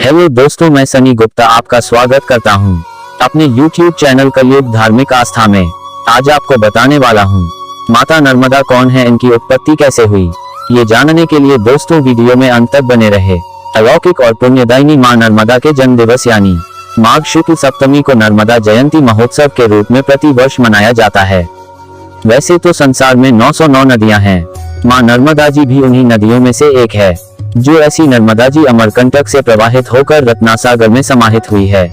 Hello दोस्तों, मैं सनी गुप्ता आपका स्वागत करता हूं अपने YouTube चैनल कलयुग धार्मिक आस्था में। आज आपको बताने वाला हूं माता नर्मदा कौन है, इनकी उत्पत्ति कैसे हुई। ये जानने के लिए दोस्तों वीडियो में अंत तक बने रहे। अलौकिक और पुण्यदायिनी मां नर्मदा के जन्म दिवस यानी माघ शुक्ल सप्तमी को नर्मदा जयंती महोत्सव के रूप में प्रति वर्ष मनाया जाता है। वैसे तो संसार में 909 नदियां हैं, मां नर्मदा जी भी उन्हीं नदियों में से एक है। जो ऐसी नर्मदा जी अमरकंटक से प्रवाहित होकर रत्नासागर में समाहित हुई है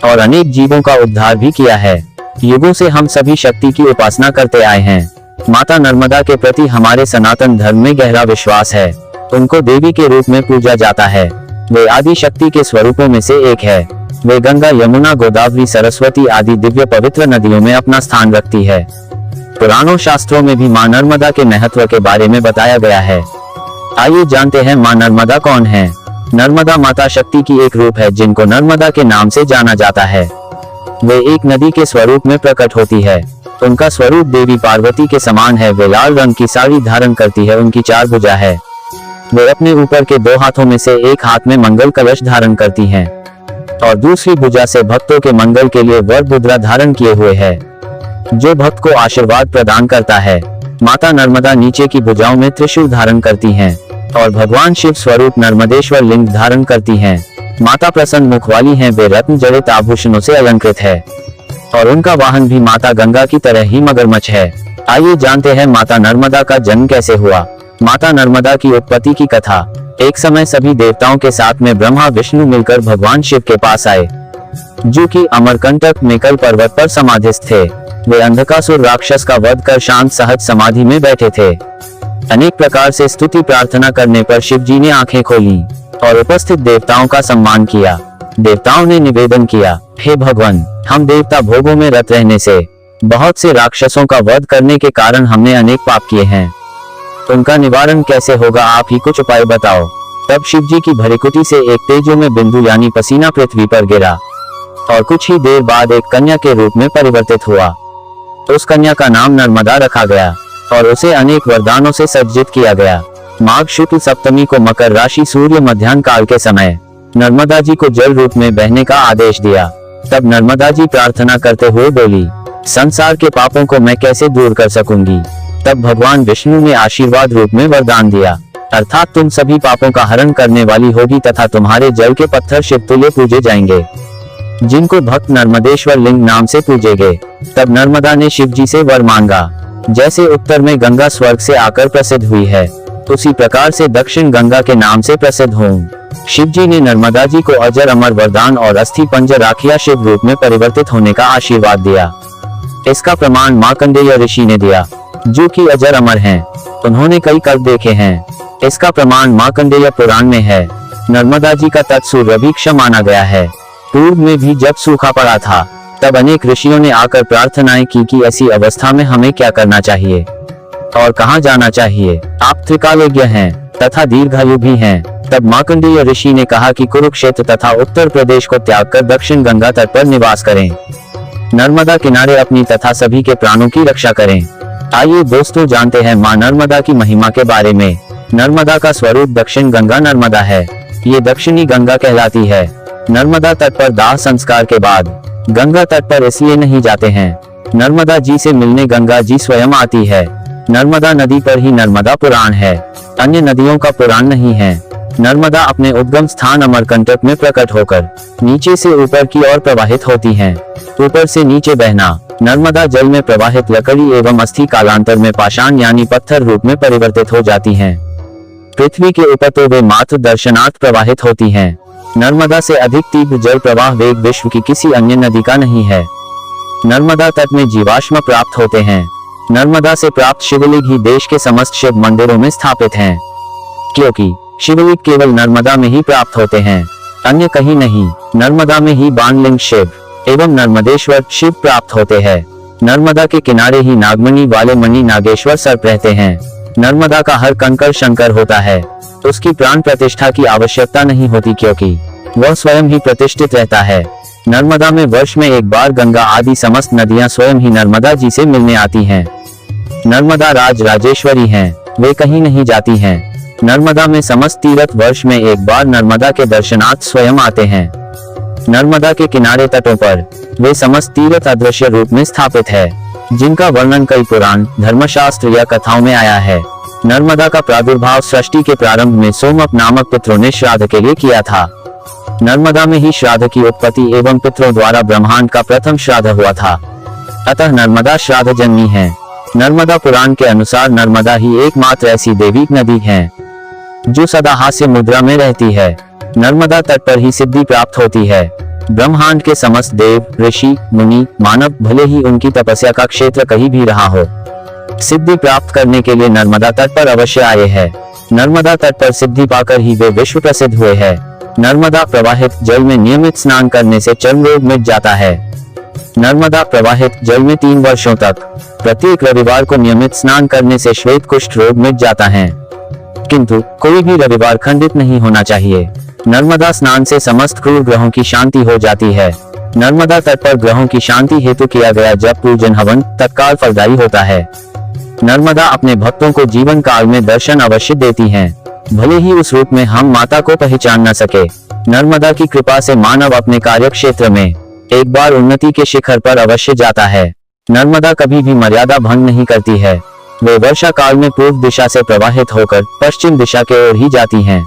और अनेक जीवों का उद्धार भी किया है। युगों से हम सभी शक्ति की उपासना करते आए हैं। माता नर्मदा के प्रति हमारे सनातन धर्म में गहरा विश्वास है। उनको देवी के रूप में पूजा जाता है। वे आदि शक्ति के स्वरूपों में से एक है। वे गंगा, यमुना, गोदावरी, सरस्वती आदि दिव्य पवित्र नदियों में अपना स्थान रखती है। पुराणों शास्त्रों में भी मां नर्मदा के महत्व के बारे में बताया गया है। आइए जानते हैं मां नर्मदा कौन है। नर्मदा माता शक्ति की एक रूप है जिनको नर्मदा के नाम से जाना जाता है। वे एक नदी के स्वरूप में प्रकट होती है। उनका स्वरूप देवी पार्वती के समान है। वे लाल रंग की साड़ी धारण करती है। उनकी 4 भुजा है। वे अपने ऊपर के 2 हाथों में से एक हाथ में मंगल कलश धारण करती हैं और दूसरी भुजा से भक्तों के मंगल के लिए वर मुद्रा धारण किए हुए है, जो भक्त को आशीर्वाद प्रदान करता है। माता नर्मदा नीचे की भुजाओं में त्रिशूल धारण करती हैं और भगवान शिव स्वरूप नर्मदेश्वर लिंग धारण करती हैं। माता प्रसन्न मुख वाली हैं। वे रत्न जड़ित आभूषणों से अलंकृत है और उनका वाहन भी माता गंगा की तरह ही मगरमच्छ है। आइए जानते हैं माता नर्मदा का जन्म कैसे हुआ। माता नर्मदा की उत्पत्ति की कथा। एक समय सभी देवताओं के साथ में ब्रह्मा विष्णु मिलकर भगवान शिव के पास आए, जो कि अमरकंटक मेकल पर्वत पर समाधिस्थ थे। वे अंधकासुर राक्षस का वध कर शांत सहज समाधि में बैठे थे। अनेक प्रकार से स्तुति प्रार्थना करने पर शिव जी ने आंखें खोली और उपस्थित देवताओं का सम्मान किया। देवताओं ने निवेदन किया, हे भगवान, हम देवता भोगों में रत रहने से बहुत से राक्षसों का वध करने के कारण हमने अनेक पाप किए हैं। उनका निवारण कैसे होगा, आप ही कुछ उपाय बताओ। तब शिव जी की भृकुटी से एक तेजो में बिंदु यानी पसीना पृथ्वी पर गिरा और कुछ ही देर बाद एक कन्या के रूप में परिवर्तित हुआ। उस कन्या का नाम नर्मदा रखा गया और उसे अनेक वरदानों से सज्जित किया गया। माघ शुक्ल सप्तमी को मकर राशि सूर्य मध्याह्न काल के समय नर्मदा जी को जल रूप में बहने का आदेश दिया। तब नर्मदा जी प्रार्थना करते हुए बोली, संसार के पापों को मैं कैसे दूर कर सकूंगी। तब भगवान विष्णु ने आशीर्वाद रूप में वरदान दिया, अर्थात तुम सभी पापों का हरण करने वाली होगी तथा तुम्हारे जल के पत्थर शिव तुल्य पूजे जाएंगे, जिनको भक्त नर्मदेश्वर लिंग नाम से पूजेंगे। तब नर्मदा ने शिव जी से वर मांगा। जैसे उत्तर में गंगा स्वर्ग से आकर प्रसिद्ध हुई है, उसी प्रकार से दक्षिण गंगा के नाम से प्रसिद्ध हों। शिव जी ने नर्मदा जी को अजर अमर वरदान और अस्थि पंजर राखिया शिव रूप में परिवर्तित होने का आशीर्वाद दिया। इसका प्रमाण मार्कंडेय ऋषि ने दिया, जो कि अजर अमर हैं। उन्होंने कई कल्प देखे हैं। इसका प्रमाण मार्कंडेय पुराण में है। नर्मदा जी का तट सूर्यभिक्ष माना गया है। पूर्व में भी जब सूखा पड़ा था, तब अनेक ऋषियों ने आकर प्रार्थनाएं की कि ऐसी अवस्था में हमें क्या करना चाहिए और कहां जाना चाहिए। आप त्रिकालज्ञ हैं तथा दीर्घायु भी हैं। तब मार्कंडेय ऋषि ने कहा कि कुरुक्षेत्र तथा उत्तर प्रदेश को त्याग कर दक्षिण गंगा तट पर निवास करें। नर्मदा किनारे अपनी तथा सभी के प्राणों की रक्षा करें। आइए दोस्तों जानते हैं मां नर्मदा की महिमा के बारे में। नर्मदा का स्वरूप दक्षिण गंगा नर्मदा है। ये दक्षिणी गंगा कहलाती है। नर्मदा तट पर दाह संस्कार के बाद गंगा तट पर इसलिए नहीं जाते हैं। नर्मदा जी से मिलने गंगा जी स्वयं आती है। नर्मदा नदी पर ही नर्मदा पुराण है, अन्य नदियों का पुराण नहीं है। नर्मदा अपने उद्गम स्थान अमरकंटक में प्रकट होकर नीचे से ऊपर की ओर प्रवाहित होती हैं। ऊपर से नीचे बहना। नर्मदा जल में प्रवाहित लकड़ी एवं अस्थि कालांतर में पाषाण यानी पत्थर रूप में परिवर्तित हो जाती हैं। पृथ्वी के ऊपर तो वे मात्र दर्शनार्थ प्रवाहित होती हैं। नर्मदा से अधिक तीव्र जल प्रवाह वेग विश्व की किसी अन्य नदी का नहीं है। नर्मदा तट में जीवाश्म प्राप्त होते हैं। नर्मदा से प्राप्त शिवलिंग ही देश के समस्त शिव मंदिरों में स्थापित हैं, क्योंकि शिवलिंग केवल नर्मदा में ही प्राप्त होते हैं, अन्य कहीं नहीं। नर्मदा में ही बाणलिंग शिव एवं नर्मदेश्वर शिव प्राप्त होते हैं। नर्मदा के किनारे ही नागमणि वाले मणि नागेश्वर सर्प रहते हैं। नर्मदा का हर कंकर शंकर होता है। उसकी प्राण प्रतिष्ठा की आवश्यकता नहीं होती, क्योंकि वह स्वयं ही प्रतिष्ठित रहता है। नर्मदा में वर्ष में एक बार गंगा आदि समस्त नदियां स्वयं ही नर्मदा जी से मिलने आती हैं। नर्मदा राज राजेश्वरी हैं, वे कहीं नहीं जाती हैं। नर्मदा में समस्त तीर्थ वर्ष में एक बार नर्मदा के दर्शनार्थ स्वयं आते हैं। नर्मदा के किनारे तटों पर वे समस्त तीर्थ अदृश्य रूप में स्थापित है, जिनका वर्णन कई पुराण, धर्मशास्त्र या कथाओं में आया है। नर्मदा का प्रादुर्भाव सृष्टि के प्रारंभ में सोमप नामक पितरों ने श्राद्ध के लिए किया था। नर्मदा में ही श्राद्ध की उत्पत्ति एवं पितरों द्वारा ब्रह्मांड का प्रथम श्राद्ध हुआ था, अतः नर्मदा श्राद्ध जन्मी है। नर्मदा पुराण के अनुसार नर्मदा ही एकमात्र ऐसी दैविक नदी है जो सदा हास्य मुद्रा में रहती है। नर्मदा तट पर ही सिद्धि प्राप्त होती है। ब्रह्मांड के समस्त देव, ऋषि, मुनि, मानव भले ही उनकी तपस्या का क्षेत्र कहीं भी रहा हो, सिद्धि प्राप्त करने के लिए नर्मदा तट पर अवश्य आए हैं। नर्मदा तट पर सिद्धि पाकर ही वे विश्व प्रसिद्ध हुए हैं। नर्मदा प्रवाहित जल में नियमित स्नान करने से चर्म रोग मिट जाता है। नर्मदा प्रवाहित जल में 3 वर्षों तक प्रत्येक रविवार को नियमित स्नान करने से श्वेत कुष्ठ रोग मिट जाता है, किंतु कोई भी रविवार खंडित नहीं होना चाहिए। नर्मदा स्नान से समस्त क्रूर ग्रहों की शांति हो जाती है। नर्मदा तट पर ग्रहों की शांति हेतु किया गया जप, पूजन, हवन तत्काल फलदायी होता है। नर्मदा अपने भक्तों को जीवन काल में दर्शन अवश्य देती हैं, भले ही उस रूप में हम माता को पहचान न सके। नर्मदा की कृपा से मानव अपने कार्य क्षेत्र में एक बार उन्नति के शिखर पर अवश्य जाता है। नर्मदा कभी भी मर्यादा भंग नहीं करती है। वे वर्षा काल में पूर्व दिशा से प्रवाहित होकर पश्चिम दिशा के ओर ही जाती हैं।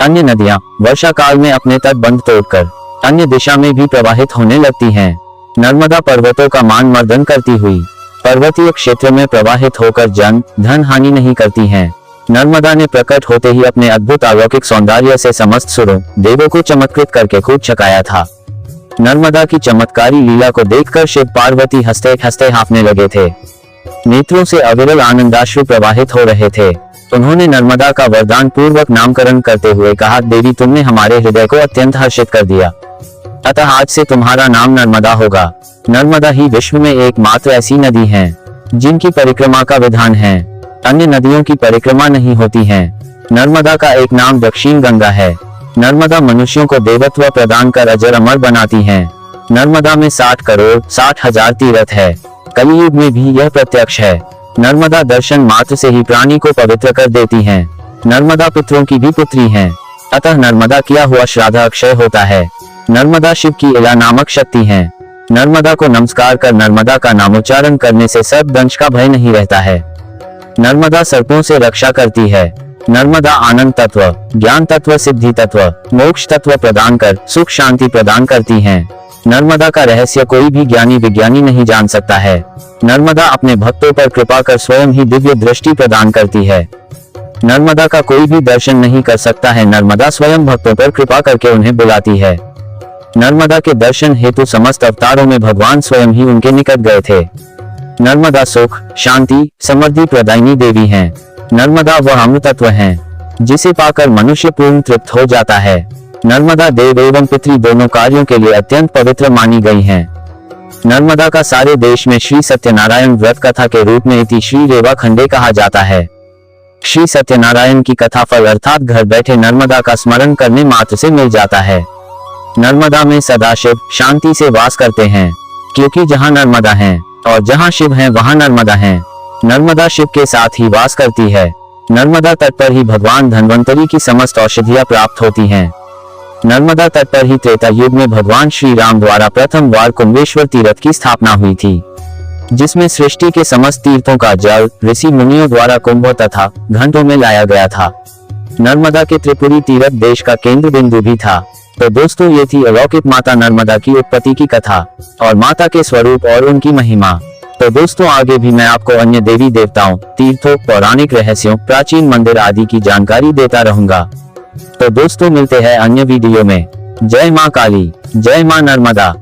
अन्य नदियां वर्षा काल में अपने तटबंध तोड़कर अन्य दिशा में भी प्रवाहित होने लगती हैं। नर्मदा पर्वतों का मान मर्दन करती हुई पर्वतीय क्षेत्र में प्रवाहित होकर जन धन हानि नहीं करती हैं। नर्मदा ने प्रकट होते ही अपने अद्भुत अलौकिक सौंदर्य से समस्त सुरों, देवों को चमत्कृत करके खूब छकाया था। नर्मदा की चमत्कारी लीला को देखकर शिव पार्वती हंसते हंसते हाँफने लगे थे। नेत्रों से अविरल आनंदाश्रु प्रवाहित हो रहे थे। उन्होंने नर्मदा का वरदान पूर्वक नामकरण करते हुए कहा, देवी तुमने हमारे हृदय को अत्यंत हर्षित कर दिया, अतः आज से तुम्हारा नाम नर्मदा होगा। नर्मदा ही विश्व में एकमात्र ऐसी नदी है जिनकी परिक्रमा का विधान है, अन्य नदियों की परिक्रमा नहीं होती है। नर्मदा का एक नाम दक्षिण गंगा है। नर्मदा मनुष्यों को देवत्व प्रदान कर अजर अमर बनाती है। नर्मदा में 60 करोड़ 60 हजार तीर्थ है। कलियुग में भी यह प्रत्यक्ष है। नर्मदा दर्शन मात्र से ही प्राणी को पवित्र कर देती हैं। नर्मदा पितरों की भी पुत्री हैं, अतः नर्मदा किया हुआ श्राद्ध अक्षय होता है। नर्मदा शिव की इला नामक शक्ति है। नर्मदा को नमस्कार कर नर्मदा का नामोच्चारण करने से सर्पदंश का भय नहीं रहता है। नर्मदा सर्पों से रक्षा करती है। नर्मदा आनंद तत्व, ज्ञान तत्व, सिद्धि तत्व, मोक्ष तत्व प्रदान कर सुख शांति प्रदान करती हैं। नर्मदा का रहस्य कोई भी ज्ञानी विज्ञानी नहीं जान सकता है। नर्मदा अपने भक्तों पर कृपा कर स्वयं ही दिव्य दृष्टि प्रदान करती है। नर्मदा का कोई भी दर्शन नहीं कर सकता है। नर्मदा स्वयं भक्तों पर कृपा करके उन्हें बुलाती है। नर्मदा के दर्शन हेतु समस्त अवतारों में भगवान स्वयं ही उनके निकट गए थे। नर्मदा सुख, शांति, समृद्धि प्रदायिनी देवी हैं। नर्मदा वह अमृत तत्व है जिसे पाकर मनुष्य पूर्ण तृप्त हो जाता है। नर्मदा देव एवं पितृ दोनों कार्यों के लिए अत्यंत पवित्र मानी गई हैं। नर्मदा का सारे देश में श्री सत्यनारायण व्रत कथा के रूप में इति श्री रेवा खंडे कहा जाता है। श्री सत्यनारायण की कथा फल अर्थात घर बैठे नर्मदा का स्मरण करने मात्र से मिल जाता है। नर्मदा में सदाशिव शांति से वास करते हैं, क्योंकि जहाँ नर्मदा है और जहाँ शिव है वहाँ नर्मदा है। नर्मदा शिव के साथ ही वास करती है। नर्मदा तट पर ही भगवान धन्वंतरी की समस्त औषधियाँ प्राप्त होती हैं। नर्मदा तट पर ही त्रेता युग में भगवान श्री राम द्वारा प्रथम बार कुंभेश्वर तीर्थ की स्थापना हुई थी, जिसमें सृष्टि के समस्त तीर्थों का जल ऋषि मुनियों द्वारा कुंभ तथा घंटों में लाया गया था। नर्मदा के त्रिपुरी तीर्थ देश का केंद्र बिंदु भी था। तो दोस्तों, ये थी अलौकिक माता नर्मदा की उत्पत्ति की कथा और माता के स्वरूप और उनकी महिमा। तो दोस्तों, आगे भी मैं आपको अन्य देवी देवताओं, तीर्थों, पौराणिक रहस्यों, प्राचीन मंदिर आदि की जानकारी देता रहूंगा। तो दोस्तों, मिलते हैं अन्य वीडियो में। जय मां काली, जय मां नर्मदा।